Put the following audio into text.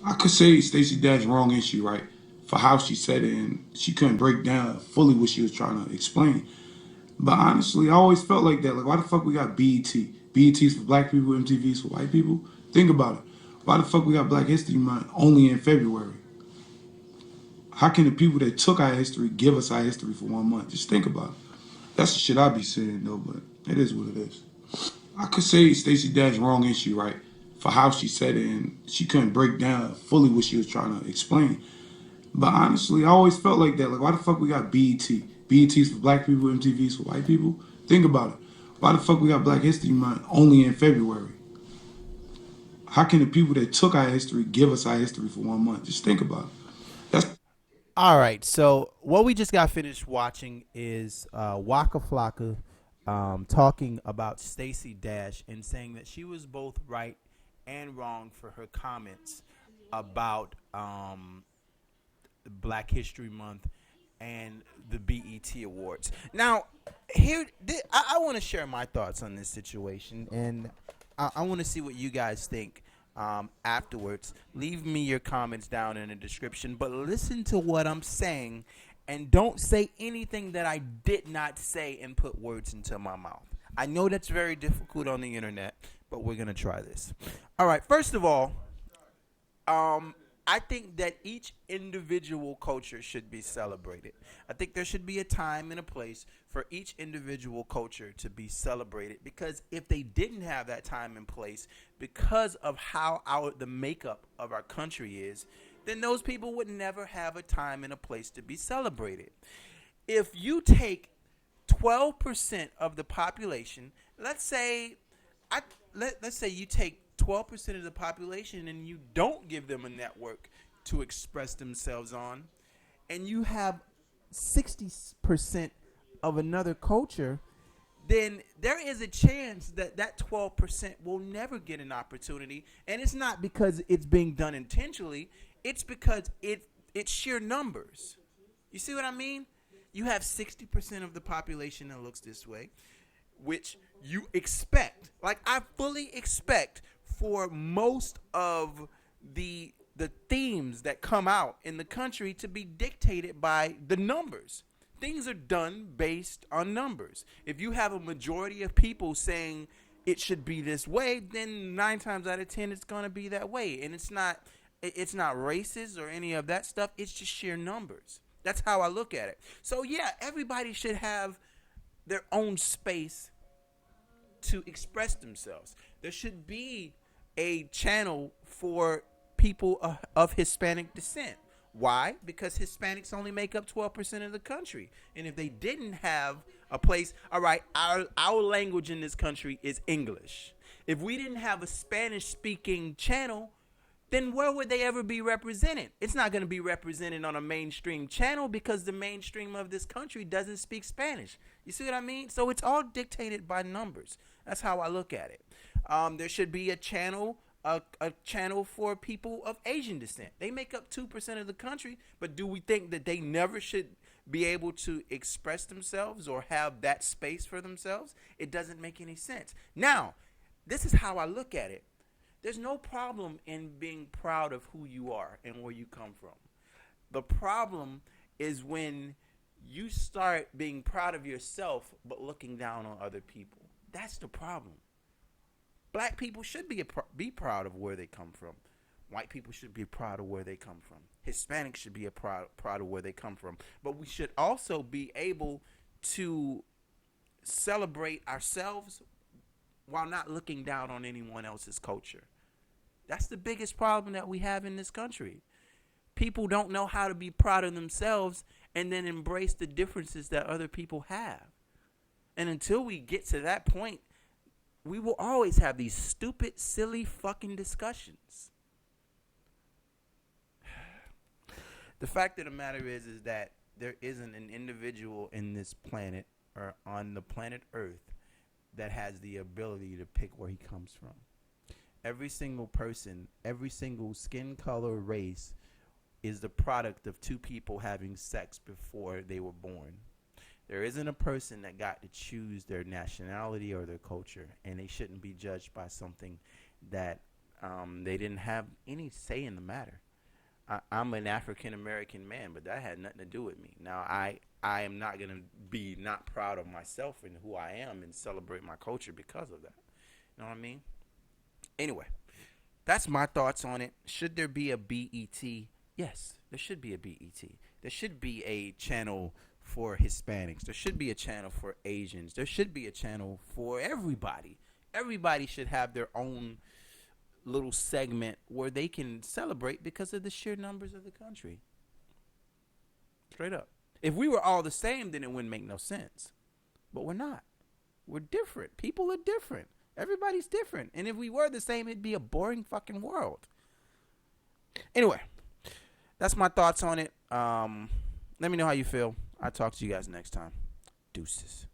I could say Stacey Dad's wrong issue, right? For how she said it, and she couldn't break down fully what she was trying to explain. But honestly, I always felt like that. Like, why the fuck we got BET? BET's for black people, MTV's for white people? Think about it. Why the fuck we got Black History Month only in February? How can the people that took our history give us our history for 1 month? Just think about it. That's the shit I be saying though, but it is what it is. I could say Stacey Dad's wrong issue, right? For how she said it, and she couldn't break down fully what she was trying to explain. But honestly, I always felt like that. Like, why the fuck we got BET? BET's for black people, MTV's for white people? Think about it. Why the fuck we got Black History Month only in February? How can the people that took our history give us our history for 1 month? Just think about it. That's All right. So what we just got finished watching is Waka Flocka talking about Stacey Dash and saying that she was both right and wrong for her comments about Black History Month and the BET Awards. Now, I want to share my thoughts on this situation, and I want to see what you guys think afterwards. Leave me your comments down in the description, but listen to what I'm saying and don't say anything that I did not say and put words into my mouth. I know that's very difficult on the internet, but we're going to try this. All right, first of all, I think that each individual culture should be celebrated. I think there should be a time and a place for each individual culture to be celebrated, because if they didn't have that time and place because of how the makeup of our country is, then those people would never have a time and a place to be celebrated. If you take 12% of the population, let's say let's say you take 12% of the population and you don't give them a network to express themselves on, and you have 60% of another culture, then there is a chance that that 12% will never get an opportunity. And it's not because it's being done intentionally, it's because it's sheer numbers. You see what I mean? You have 60% of the population that looks this way, which you expect. Like, I fully expect for most of the themes that come out in the country to be dictated by the numbers. Things are done based on numbers. If you have a majority of people saying it should be this way, then 9 times out of 10 it's going to be that way. And it's not racist or any of that stuff. It's just sheer numbers. That's how I look at it. So yeah, everybody should have their own space to express themselves. There should be a channel for people of Hispanic descent. Why? Because Hispanics only make up 12% of the country. And if they didn't have a place, all right, our language in this country is English. If we didn't have a Spanish speaking channel, then where would they ever be represented? It's not going to be represented on a mainstream channel because the mainstream of this country doesn't speak Spanish. You see what I mean? So it's all dictated by numbers. That's how I look at it. There should be a channel for people of Asian descent. They make up 2% of the country, but do we think that they never should be able to express themselves or have that space for themselves? It doesn't make any sense. Now, this is how I look at it. There's no problem in being proud of who you are and where you come from. The problem is when you start being proud of yourself but looking down on other people. That's the problem. Black people should be proud of where they come from. White people should be proud of where they come from. Hispanics should be proud of where they come from. But we should also be able to celebrate ourselves while not looking down on anyone else's culture. That's the biggest problem that we have in this country. People don't know how to be proud of themselves and then embrace the differences that other people have. And until we get to that point, we will always have these stupid, silly fucking discussions. The fact of the matter is that there isn't an individual in this planet or on the planet Earth that has the ability to pick where he comes from. Every single person, every single skin color, race is the product of two people having sex before they were born. There isn't a person that got to choose their nationality or their culture, and they shouldn't be judged by something that They didn't have any say in the matter. I'm an African American man, but that had nothing to do with me. Now, I am not gonna be not proud of myself and who I am and celebrate my culture because of that. You know what I mean? Anyway, that's my thoughts on it. Should there be a BET? Yes, there should be a BET. There should be a channel for Hispanics. There should be a channel for Asians. There should be a channel for everybody. Everybody should have their own little segment where they can celebrate because of the sheer numbers of the country. Straight up. If we were all the same, then it wouldn't make no sense. But we're not. We're different. People are different. Everybody's different. And if we were the same, it'd be a boring fucking world. Anyway, that's my thoughts on it. Let me know how you feel. I'll talk to you guys next time. Deuces.